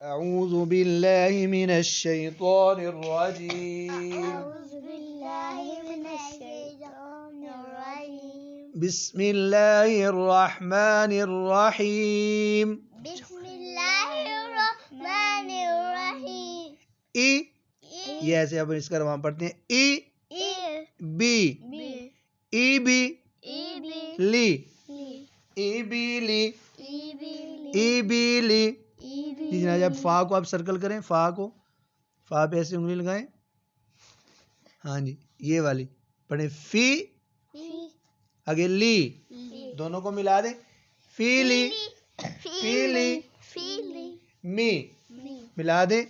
अऊज़ु बिल्लाहि मिनश शैतानिर रजीम। बिस्मिल्लाहिर रहमानिर रहीम। ई ये ऐसे अब इसका वहां पढ़ते हैं ई बी ई बी ली ई बी ली ई बी ली। जी जनाब, जब फा को आप सर्कल करें, फा पे ऐसे उंगली लगाएं। हाँ जी, ये वाली पढ़े फी, आगे ली, दोनों को मिला दें। फीली फीली मी, मिला दें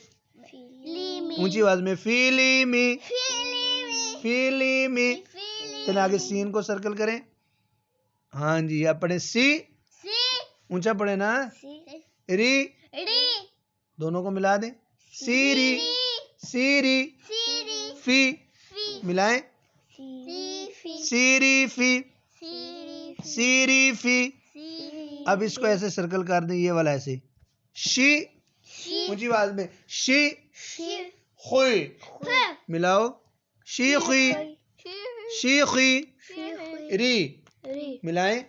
ऊंची आवाज में फीली मी फीली मी। चलिए आगे सीन को सर्कल करें। हाँ जी, आप पढ़े सी, ऊंचा पढ़े ना, री, दोनों को मिला दें। सीरी सीरी फी, मिलाएं। सीरी फी सीरी फी। अब इसको ऐसे सर्कल कर दें, ये वाला ऐसे शी, ऊंची आवाज में शी खुई, मिलाओ शीखी शीखी री, मिलाएं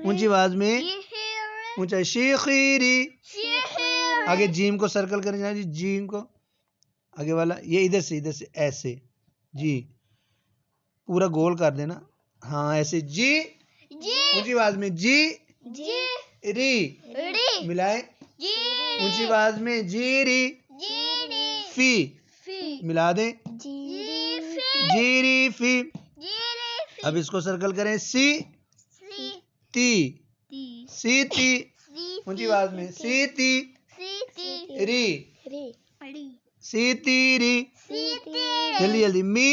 ऊंची आवाज में ऊंचा शीखीरी। आगे जीम को सर्कल करें जी, जीम को आगे वाला ये इधर से ऐसे जी पूरा गोल कर देना। हाँ ऐसे जी, ऊंची आवाज में जी री, मिलाएं ऊंची आवाज में जी री फी, मिला दें जीरी फी। अब इसको सर्कल करें सी ती ऊंची आवाज में सी ती री सी ती री। जल्दी जल्दी मी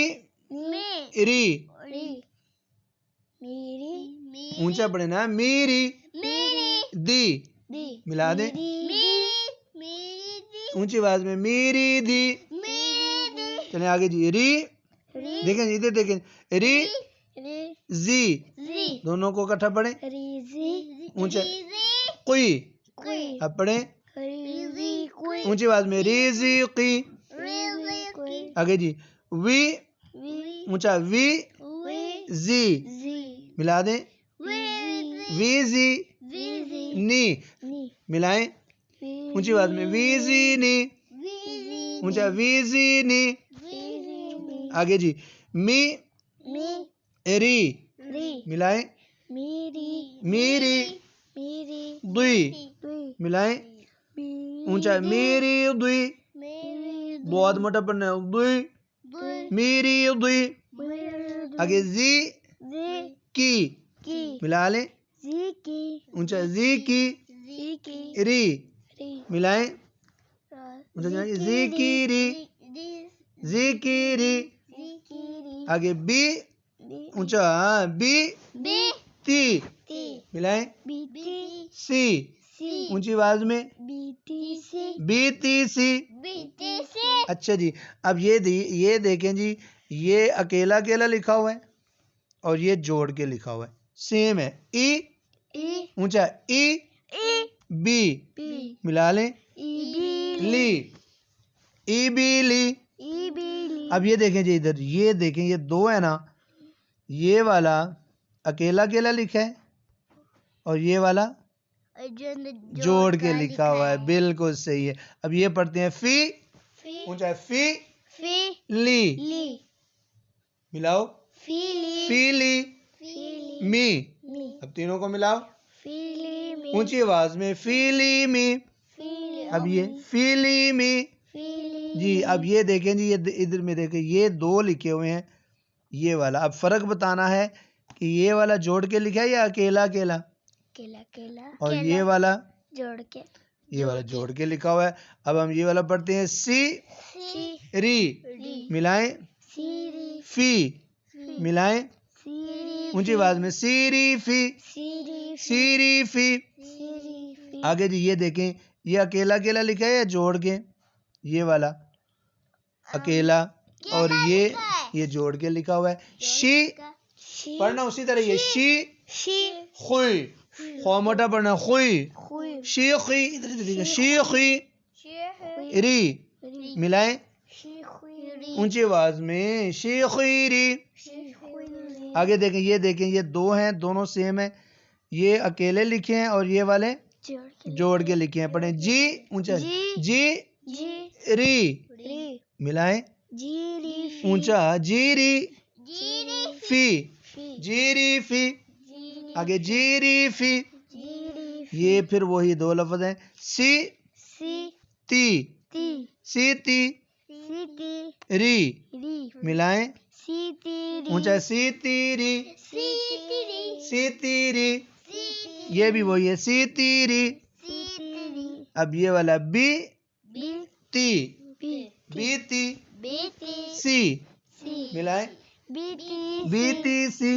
री, ऊंचा पड़े ना मीरी दी, मिला दें ऊंची आवाज में मीरी दी। चले आगे जी री, देखें इधर देखें री जी, दोनों को इकट्ठा पढ़े ऊंचा कुई। अब पढ़े ऊंची आवाज में रीजी की। आगे जी वी, ऊंचा वी जी, मिला दें वी जी नी, मिलाएं ऊंची आवाज में वी जी नी, ऊंचा वी जी नी। आगे जी मी री, मिलाएं मीरी दुई, मिलाएं ऊंचा मीरी दुई, बहुत मोटा पढ़ना है दुई मीरी दुई। आगे जी की, मिला लें ऊंचा जी की री, मिलाएं ऊंचा जी की री जी की री। आगे बी, ऊंचा बी ती, मिलाएं सी, ऊंची आवाज में बी ती सी। अच्छा जी, अब ये देखें जी, ये अकेला अकेला लिखा हुआ है और ये जोड़ के लिखा हुआ है, सेम है। ई, ऊंचा ई बी, मिला लें ली ई बी ली। अब ये देखें जी, इधर ये देखें, ये दो है ना, ये वाला अकेला अकेला लिखा है और ये वाला जोड़ के लिखा हुआ है, बिल्कुल सही है। अब ये पढ़ते हैं फी, ऊंचा फी ली, मिलाओ फीली मी। अब तीनों को मिलाओ ऊंची आवाज में फीली मी। अब ये फीली मी जी। अब ये देखें जी, ये इधर में देखें, ये दो लिखे हुए हैं, ये वाला। अब फर्क बताना है कि ये वाला जोड़ के लिखा है या अकेला अकेला, और ये वाला जोड़ के, ये वाला जोड़ के लिखा हुआ है। अब हम ये वाला पढ़ते हैं सी री, मिलाएं फी, मिलाएं ऊंची आवाज में सीरी फी। आगे जी ये देखें, ये अकेला अकेला लिखा है या जोड़ के, ये वाला अकेला और ये जोड़ के लिखा हुआ है। शी, पढ़ना उसी तरह, ये शी खुई खौ मोटा पढ़ना खुई शीखी, इधर देखिए शीखी री मिलाएं ऊंची आवाज में शीखीरी। आगे देखें, ये देखें, ये दो हैं, दोनों सेम है, ये अकेले लिखे हैं और ये वाले जोड़ के लिखे हैं। पढ़ें जी ऊंचा जी री मिलाएं ऊंचा जीरी फी आगे जीरी फी। ये फिर वही दो लफ्ज हैं सी ती री मिलाएं ऊंचा सी तीरी ये भी वही है सी तीरी। अब ये वाला बी ती सी मिलाएं बीती सी।